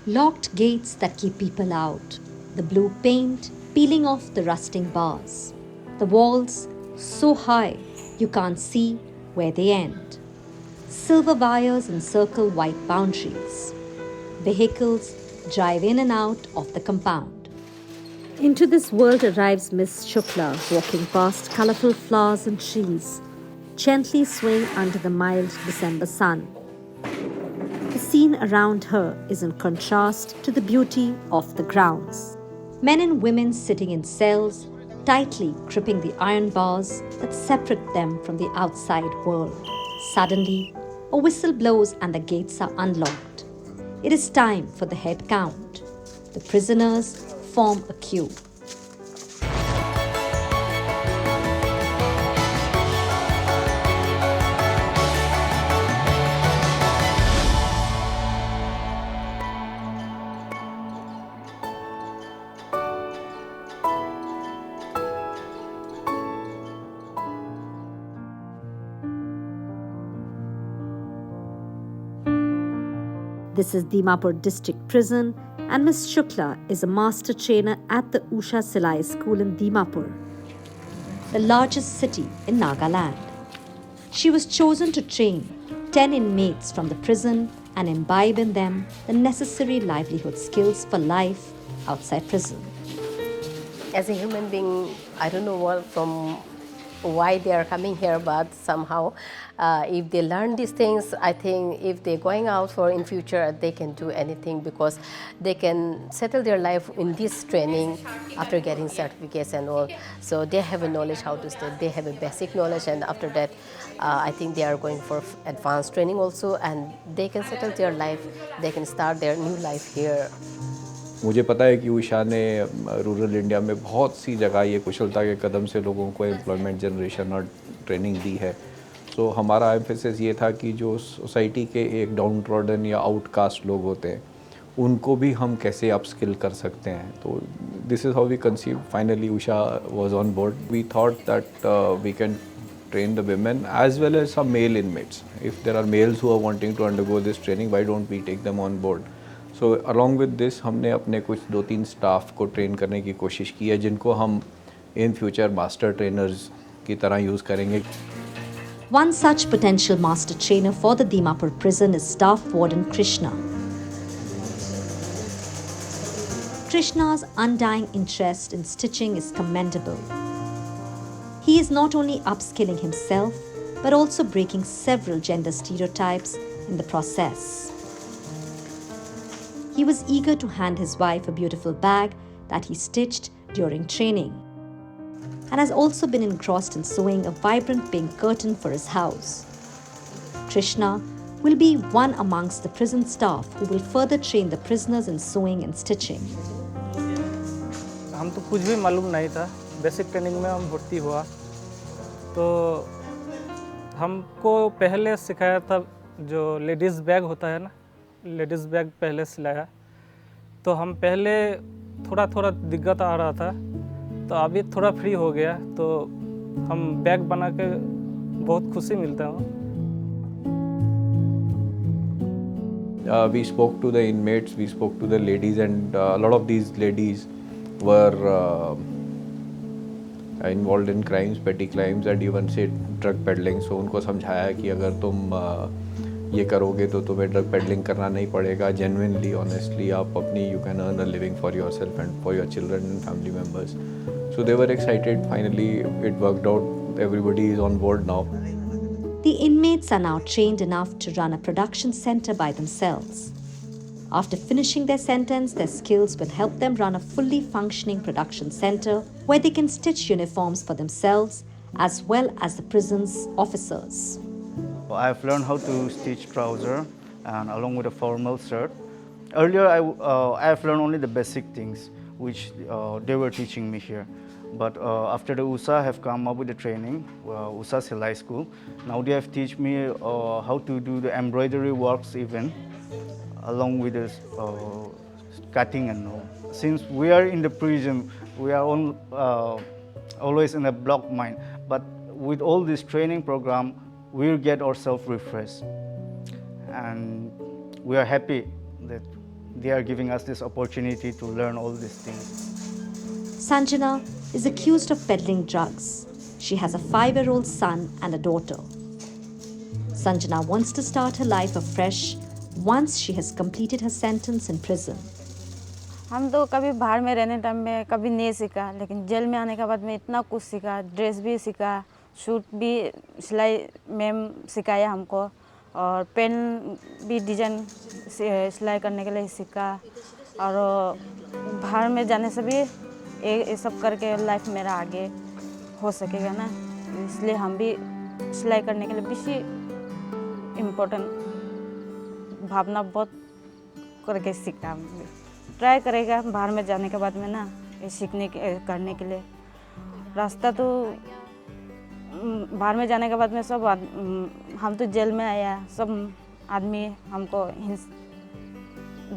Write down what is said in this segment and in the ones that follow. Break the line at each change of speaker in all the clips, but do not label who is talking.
Locked gates that keep people out, the blue paint peeling off the rusting bars, the walls so high you can't see where they end. Silver wires encircle white boundaries. Vehicles drive in and out of the compound. Into this world arrives Miss Shukla, walking past colorful flowers and trees, gently swaying under the mild December sun. The scene around her is in contrast to the beauty of the grounds. Men and women sitting in cells, tightly gripping the iron bars that separate them from the outside world. Suddenly, a whistle blows and the gates are unlocked. It is time for the head count. The prisoners form a queue. This is Dimapur District Prison, and Ms. Shukla is a master trainer at the Usha Silai School in Dimapur, the largest city in Nagaland. She was chosen to train 10 inmates from the prison and imbibe in them the necessary livelihood skills for life outside prison.
As a human being, I don't know why they are coming here, but somehow if they learn these things, I think if they're going out for in future, they can do anything because they can settle their life in this training after getting certificates and all. So they have a knowledge how to stay, they have a basic knowledge, and after that I think they are going for advanced training also, and they can settle their life, they can start their new life here.
मुझे पता है कि उषा ने rural India में बहुत सी जगह ये कुशलता के कदम से लोगों को एम्प्लॉयमेंट जनरेशन और ट्रेनिंग दी है। सो हमारा एम्फेसिस ये था कि जो सोसाइटी के एक डाउन ट्रॉडन या आउटकास्ट लोग होते हैं उनको भी हम कैसे अपस्किल कर सकते हैं। तो this is how we conceive. Finally Usha was on board. We thought that we can train the women as well as some male inmates. If there are males who are wanting to undergo this training, why don't we take them on board? So along with this, हमने अपने कुछ 2-3 staff को train करने की कोशिश की है जिनको हम इन फ्यूचर मास्टर ट्रेनर्स की तरह यूज़ करेंगे।
One such potential master trainer for the Dimapur prison is Staff Warden Krishna. Krishna's undying interest in stitching is commendable. He is not only upskilling himself, but also breaking several gender stereotypes in the process. He was eager to hand his wife a beautiful bag that he stitched during training, and has also been engrossed in sewing a vibrant pink curtain for his house. Krishna will be one amongst the prison staff who will further train the prisoners in sewing and stitching.
हम तो कुछ भी मालूम नहीं था। Basic training में हम भर्ती हुआ तो हमको पहले सिखाया था जो लेडीज़ बैग होता है ना, लेडीज़ बैग पहले सिलाया। तो हम पहले थोड़ा दिक्कत आ रहा था, तो अभी थोड़ा फ्री हो गया, तो हम बैग बना के बहुत खुशी मिलता हूँ।
We spoke to the inmates, we spoke to the ladies, and a lot of these ladies were involved in crimes, petty crimes, and even say drug peddling. So उनको समझाया कि अगर तुम ये करोगे तो तुम्हें ड्रग पेडलिंग करना नहीं पड़ेगा। जेन्युइनली ऑनेस्टली आप अपनी you can earn a living for yourself and for your children and family members. So they were excited. Finally it worked out. Everybody is on board now.
The inmates are now trained enough to run a production center by themselves. After finishing their sentence, their skills will help them run a fully functioning production center where they can stitch uniforms for themselves as well as the prison's officers.
I've learned how to stitch trouser and along with a formal shirt. Earlier, I've learned only the basic things which they were teaching me here. But after the USA have come up with the training, USA Silai School, now they have teach me how to do the embroidery works even, along with the cutting and all. Since we are in the prison, we are always in a block mind. But with all this training program, we'll get ourselves refreshed. And we are happy that they are giving us this opportunity to learn all these things.
Sanjana is accused of peddling drugs. She has a 5-year-old son and a daughter. Sanjana wants to start her life afresh once she has completed her sentence in prison.
हम तो कभी बाहर में रहने time में कभी नहीं सीखा, लेकिन जेल में आने के बाद में इतना कुछ सीखा। ड्रेस भी सीखा, सूट भी सिलाई मैम सिखाया हमको, और पेन भी डिजाइन सिलाई करने के लिए सीखा। और बाहर में जाने से भी ये सब करके लाइफ मेरा आगे हो सकेगा ना, इसलिए हम भी सिलाई करने के लिए भी इम्पोर्टेंट भावना बहुत करके सीखा। ट्राई करेगा बाहर में जाने के बाद में ना, ये सीखने के करने के लिए। रास्ता तो बाहर में जाने के बाद में सब हम तो जेल में आया, सब आदमी हमको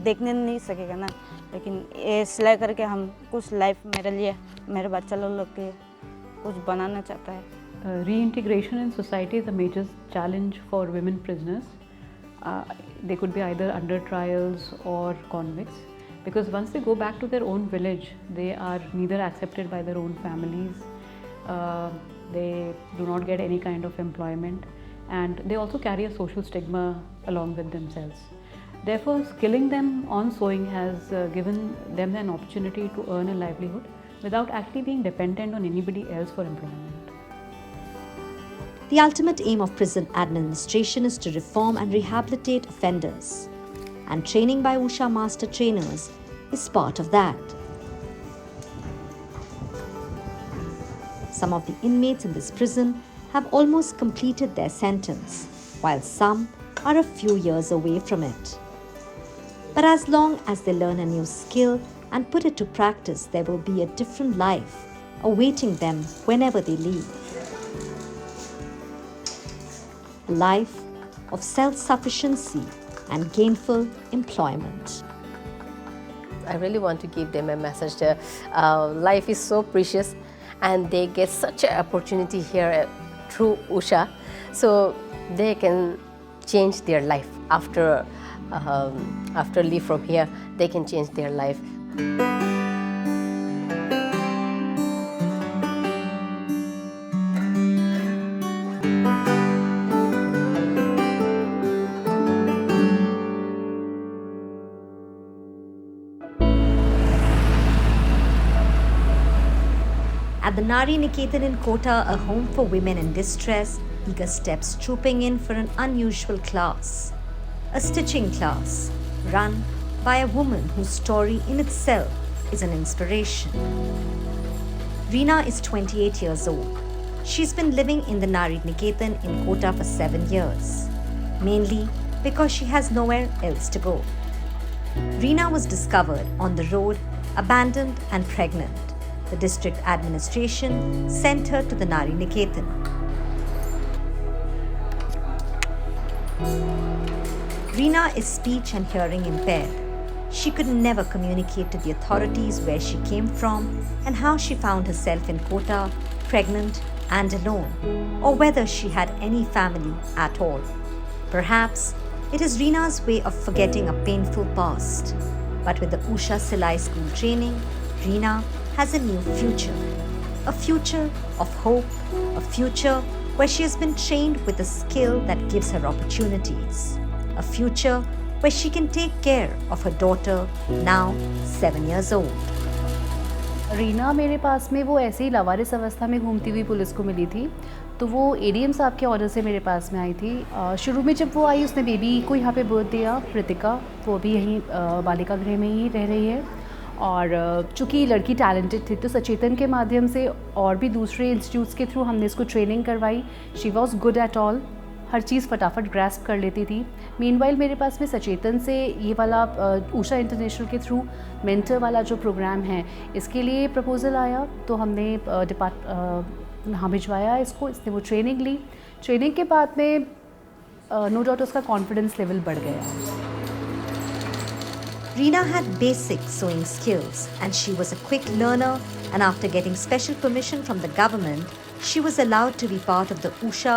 देखने नहीं सकेगा ना, लेकिन ये सिलाई करके हम कुछ लाइफ मेरे लिए, मेरे बच्चा लोग के कुछ बनाना चाहता है।
Reintegration in society is a major challenge for women prisoners. They could be either under trials or convicts, because once they go back to their own village, they are neither accepted by their own families, they do not get any kind of employment, and they also carry a social stigma along with themselves. Therefore, skilling them on sewing has given them an opportunity to earn a livelihood without actually being dependent on anybody else for employment.
The ultimate aim of prison administration is to reform and rehabilitate offenders, and training by Usha master trainers is part of that. Some of the inmates in this prison have almost completed their sentence, while some are a few years away from it. But as long as they learn a new skill and put it to practice, there will be a different life awaiting them whenever they leave. A life of self-sufficiency and gainful employment.
I really want to give them a message that life is so precious and they get such an opportunity here through Usha, so they can change their life after leave from here. They can change their life.
At the Nari Niketan in Kota, a home for women in distress, eager steps trooping in for an unusual class. A stitching class run by a woman whose story in itself is an inspiration. Reena is 28 years old. She's been living in the Nari Niketan in Kota for 7 years, mainly because she has nowhere else to go. Reena was discovered on the road, abandoned and pregnant. The district administration sent her to the Nari Niketan. Reena is speech and hearing impaired. She could never communicate to the authorities where she came from and how she found herself in Kota, pregnant and alone, or whether she had any family at all. Perhaps it is Reena's way of forgetting a painful past. But with the Usha Silai School training, Reena has a new future. A future of hope, a future where she has been trained with a skill that gives her opportunities. A future where she can take care of her daughter, now 7 years old.
Reena मेरे पास में वो ऐसे ही लावारिस अवस्था में घूमती हुई police को मिली थी, तो वो एडीएम साहब के ऑर्डर से मेरे पास में आई थी। शुरू में जब वो आई, उसने बेबी को यहाँ पे बर्थ दिया, कृतिका, वो भी यहीं बालिका गृह में ही रह रही है। और चूँकि लड़की टैलेंटेड थी, तो सचेतन के माध्यम से और भी दूसरे इंस्टीट्यूट्स के थ्रू हमने इसको ट्रेनिंग करवाई। She was good at all, हर चीज़ फटाफट ग्रैस्प कर लेती थी। मीनवाइल मेरे पास में सचेतन से ये वाला ऊषा इंटरनेशनल के थ्रू मेंटर वाला जो प्रोग्राम है, इसके लिए प्रपोज़ल आया, तो हमने यहाँ भिजवाया इसको। इसने वो ट्रेनिंग ली। ट्रेनिंग के बाद में नो डाउट उसका कॉन्फिडेंस लेवल बढ़ गया।
Reena had basic sewing skills and she was a quick learner, and after getting special permission from the government, she was allowed to be part of the Usha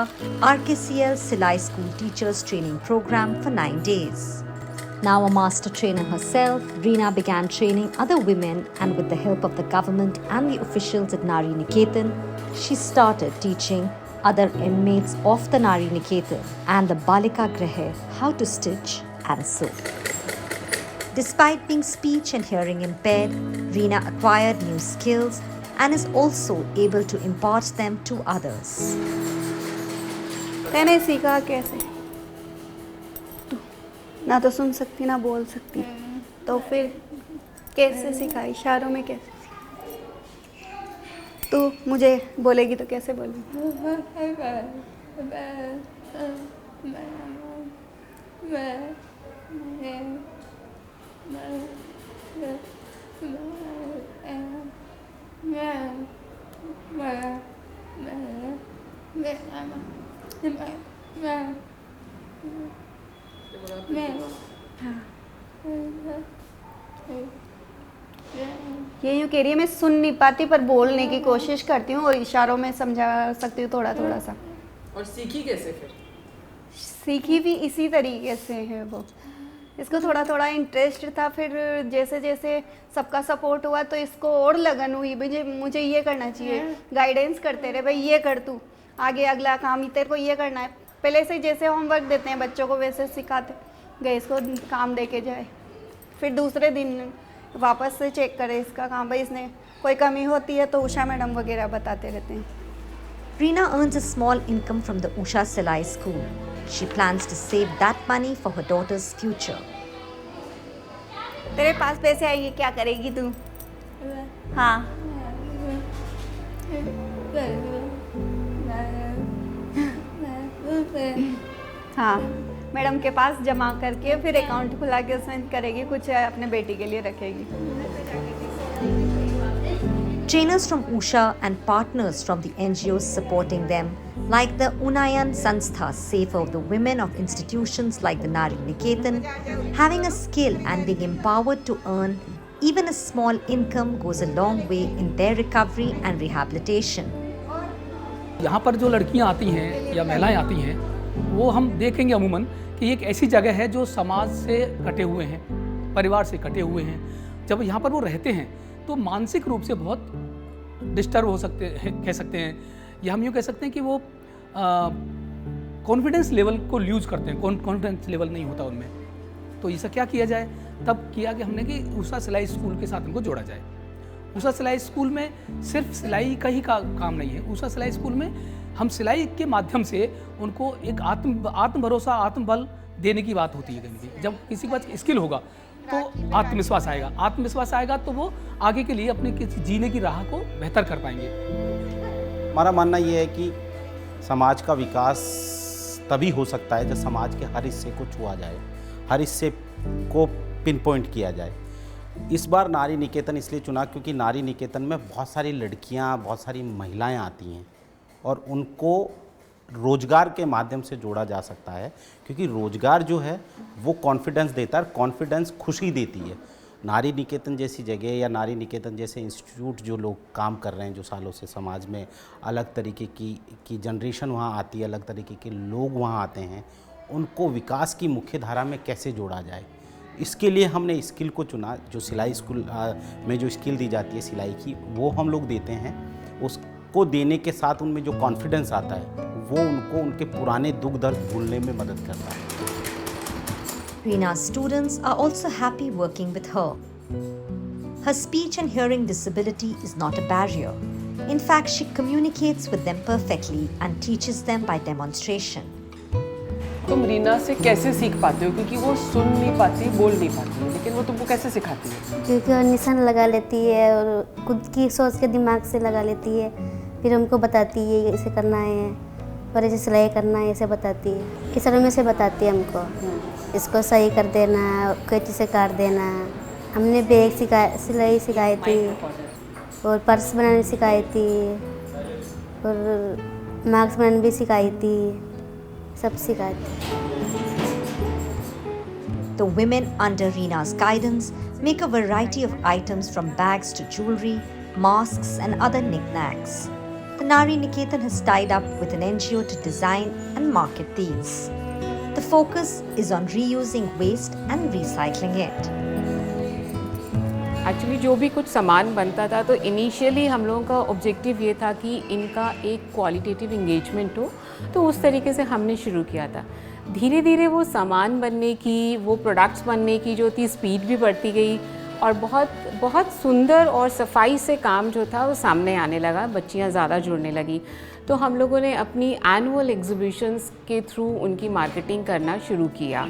RKCL Silai School Teachers Training Program for 9 days. Now a master trainer herself, Reena began training other women, and with the help of the government and the officials at Nari Niketan, she started teaching other inmates of the Nari Niketan and the Balika Grahe how to stitch and sew. Despite being speech and hearing impaired, Reena acquired new skills and is also able to impart them to others.
मैंने सीखा कैसे, ना तो सुन सकती ना बोल सकती, तो फिर कैसे सीखा, इशारों में कैसे सीखा। तू मुझे बोलेगी तो कैसे बोलेगी। ये यूँ कह रही है, मैं सुन नहीं पाती पर बोलने की कोशिश करती हूँ और इशारों में समझा सकती हूँ थोड़ा थोड़ा सा।
और सीखी कैसे फिर?
सीखी भी इसी तरीके से है वो, इसको थोड़ा थोड़ा इंटरेस्ट था, फिर जैसे जैसे सबका सपोर्ट हुआ तो इसको और लगन हुई, मुझे ये करना चाहिए, गाइडेंस करते रहे, भाई ये कर तू आगे, अगला काम तेरे को ये करना है। पहले से जैसे होमवर्क देते हैं बच्चों को वैसे सिखाते गए, इसको काम दे के जाए, फिर दूसरे दिन वापस से चेक करे इसका काम, भाई इसने कोई कमी होती है तो उषा मैडम वगैरह बताते रहते हैं।
Reena earns a small income from the Usha Silai school. She plans to save that money for her daughter's future.
तेरे पास पैसे आएंगे क्या करेगी तू? हाँ, हाँ, मैडम के पास जमा करके फिर अकाउंट खुला के उसमें करेगी, कुछ अपने बेटी के लिए रखेगी।
Trainers from Usha and partners from the NGOs supporting them, like the Unayan Sanstha, say for the women of institutions like the Nari Niketan, having a skill and being empowered to earn even a small income goes a long way in their recovery and rehabilitation.
यहाँ पर जो लड़कियाँ आती हैं या महिलाएं आती हैं, वो हम देखेंगे अमूमन कि एक ऐसी जगह है जो समाज से कटे हुए हैं, परिवार से कटे हुए हैं। जब यहाँ पर वो रहते हैं तो मानसिक रूप से बहुत डिस्टर्ब हो सकते हैं, कह सकते हैं, या हम यूँ कह सकते हैं कि वो कॉन्फिडेंस लेवल को लूज करते हैं, कॉन्फिडेंस लेवल नहीं होता उनमें। तो इसका क्या किया जाए? तब किया कि हमने कि उषा सिलाई स्कूल के साथ उनको जोड़ा जाए। उषा सिलाई स्कूल में सिर्फ सिलाई का ही काम नहीं है। उषा सिलाई स्कूल में हम सिलाई के माध्यम से उनको एक आत्म भरोसा, आत्मबल देने की बात होती है कहीं भी। जब किसी के पास स्किल होगा तो आत्मविश्वास आएगा, आत्मविश्वास आएगा तो वो आगे के लिए अपने किसी जीने की राह को बेहतर कर पाएंगे।
हमारा मानना ये है कि समाज का विकास तभी हो सकता है जब समाज के हर हिस्से को छुआ जाए, हर हिस्से को पिन पॉइंट किया जाए। इस बार नारी निकेतन इसलिए चुना क्योंकि नारी निकेतन में बहुत सारी लड़कियां, बहुत सारी महिलाएं आती हैं और उनको रोज़गार के माध्यम से जोड़ा जा सकता है, क्योंकि रोज़गार जो है वो कॉन्फिडेंस देता है, कॉन्फिडेंस खुशी देती है। नारी निकेतन जैसी जगह या नारी निकेतन जैसे इंस्टीट्यूट जो लोग काम कर रहे हैं, जो सालों से समाज में अलग तरीके की जनरेशन वहाँ आती है, अलग तरीके के लोग वहाँ आते हैं, उनको विकास की मुख्य धारा में कैसे जोड़ा जाए, इसके लिए हमने स्किल को चुना। जो सिलाई स्कूल में जो स्किल दी जाती है सिलाई की, वो हम लोग देते हैं। उसको देने के साथ उनमें जो कॉन्फिडेंस आता है वो उनको उनके पुराने दुख दर्द भूलने में मदद करता है।
Reena's students are also happy working with her. Her speech and hearing disability is not a barrier. In fact, she communicates with them perfectly and teaches them by demonstration.
तुम रीना से कैसे सीख पाते हो? क्योंकि वो सुन नहीं पाती, बोल नहीं पाती, लेकिन वो तुमको कैसे सिखाती है?
क्योंकि वो निशान लगा लेती है और खुद की सोच के दिमाग से लगा लेती है, फिर हमको बताती है इसे करना है और ऐसे सिलाई करना है, ऐसे बताती है। इशारों में से बताती है हमको, इसको सही कर देना, कैंची से काट देना। हमने बैग सिलाई सिखाई थी और पर्स बनाने सिखाई थी और मास्क बनाने भी सिखाई थी, सब सिखाई थी।
The women under Reena's guidance make a variety of items from bags to jewelry, masks and other knickknacks. The Nari Niketan has tied up with an NGO to design and market these. The focus is on reusing waste and recycling it.
Actually जो भी कुछ सामान बनता था तो initially हम लोगों का ऑब्जेक्टिव ये था कि इनका एक क्वालिटेटिव इंगेजमेंट हो, तो उस तरीके से हमने शुरू किया था। धीरे धीरे वो सामान बनने की, वो प्रोडक्ट्स बनने की जो थी स्पीड भी बढ़ती गई और बहुत बहुत सुंदर और सफाई से काम जो था वो सामने आने लगा, बच्चियाँ ज़्यादा जुड़ने लगी। तो हम लोगों ने अपनी एनुअल एग्जीबिशंस के थ्रू उनकी मार्केटिंग करना शुरू किया।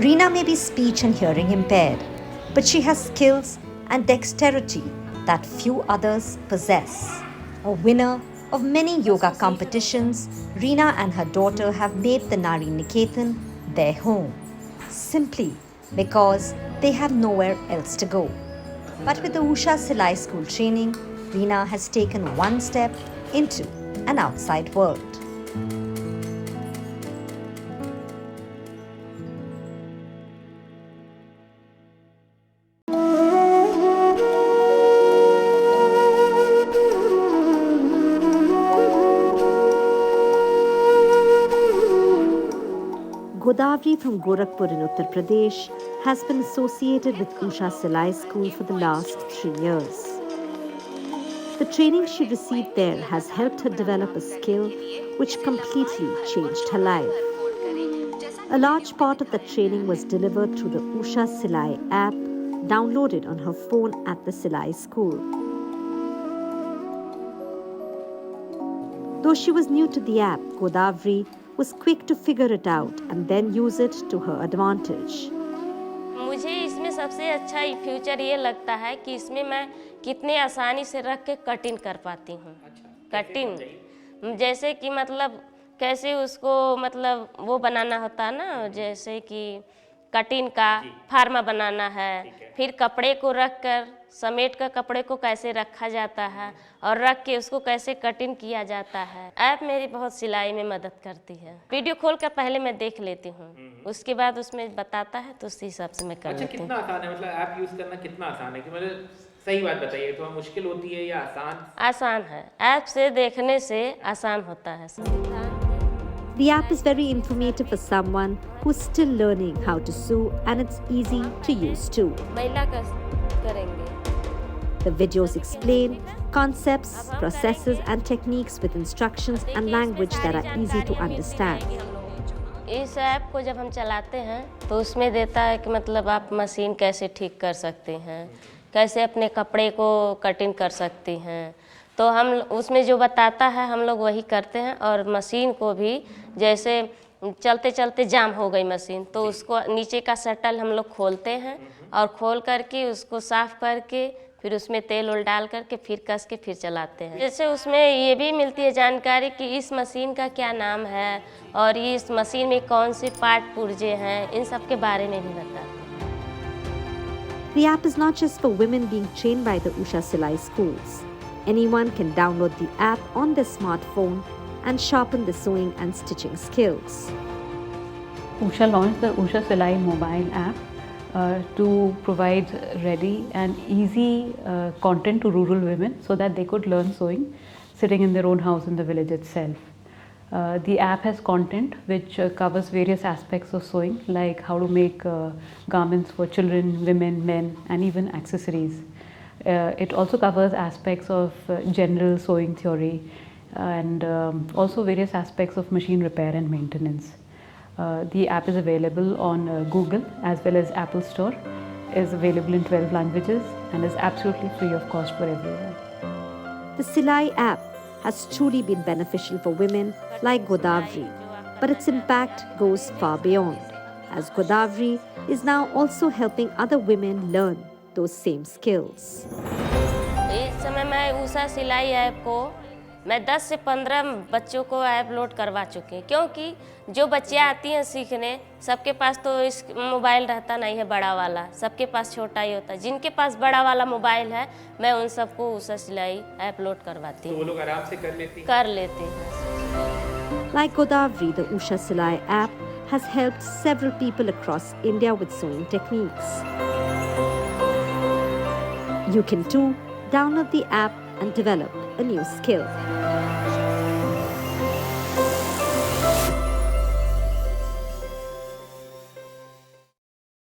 Reena may be speech and hearing impaired, but she has skills and dexterity that few others possess. A winner of many yoga competitions, Reena and her daughter have made the Nari Niketan their home, simply because they have nowhere else to go. But with the Usha Silai School training, Reena has taken one step into an outside world. Godavari from Gorakhpur in Uttar Pradesh has been associated with Usha Silai School for the last 3 years. The training she received there has helped her develop a skill which completely changed her life. A large part of the training was delivered through the Usha Silai app downloaded on her phone at the Silai school. Though she was new to the app, Godavari was quick to figure it out and then use it to her advantage.
मुझे इसमें सबसे अच्छा future ये लगता है कि इसमें मैं कितने आसानी से रख के कटिंग कर पाती हूँ। कटिंग जैसे कि मतलब कैसे उसको मतलब वो बनाना होता है ना, जैसे कि कटिंग का फार्मा बनाना है, फिर कपड़े को रख कर समेट कर कपड़े को कैसे रखा जाता है और रख के उसको कैसे कटिंग किया जाता है। ऐप मेरी बहुत सिलाई में मदद करती है। वीडियो खोल कर पहले मैं देख लेती हूँ, उसके बाद उसमें बताता है तो उसी हिसाब से मैं कर लेती हूँ।
कितना आसान है, मतलब ऐप यूज़ करना कितना आसान है कि मतलब सही बात बताइए, थोड़ा मुश्किल होती है या आसान?
आसान है, ऐप से देखने से आसान होता है।
The app is very informative for someone who's still learning how to sew, and it's easy to use too.
महिला का करेंगे।
The videos explain concepts, processes and techniques with instructions and language that are easy to understand.
इस app को जब हम चलाते हैं तो उसमें देता है कि मतलब आप मशीन कैसे ठीक कर सकते हैं, कैसे अपने कपड़े को कटिंग कर सकती हैं। तो हम उसमें जो बताता है हम लोग वही करते हैं। और मशीन को भी जैसे चलते चलते जाम हो गई मशीन तो उसको नीचे का शटल हम लोग खोलते हैं और खोल करके उसको साफ़ करके फिर उसमें तेल उल डाल करके फिर कस के फिर चलाते हैं। जैसे उसमें ये भी मिलती है जानकारी कि इस मशीन का क्या नाम है और इस मशीन में कौन से पार्ट पुर्जे हैं, इन सब के बारे में भी बताते हैं।
The app is not just for women being trained by the Usha Silai schools. Anyone can download the app on their smartphone and sharpen their sewing and stitching skills.
Usha launched the Usha Silai mobile app to provide ready and easy content to rural women so that they could learn sewing sitting in their own house in the village itself. The app has content which covers various aspects of sewing, like how to make garments for children, women, men, and even accessories. It also covers aspects of general sewing theory and also various aspects of machine repair and maintenance. The app is available on Google as well as Apple Store, is available in 12 languages and is absolutely free of cost for everyone.
The Silai app has truly been beneficial for women like Godavari, but its impact goes far beyond, as Godavari is now also helping other women learn those same skills.
इस समय मैं उषा सिलाई app को मैं 10 से 15 बच्चों को app load करवा चुकी हूँ, क्योंकि जो बच्चियाँ आती हैं सीखने सबके पास तो इस मोबाइल रहता नहीं है बड़ा वाला, सबके पास छोटा ही होता है। जिनके पास बड़ा वाला मोबाइल है मैं उन सबको उषा सिलाई ऐप लोड करवाती हूँ।
तो वो लोग आराम से
कर लेते हैं।
Like Godavari, the Usha Silai app has helped several people across India with sewing techniques. You can too download the app and develop a new skill.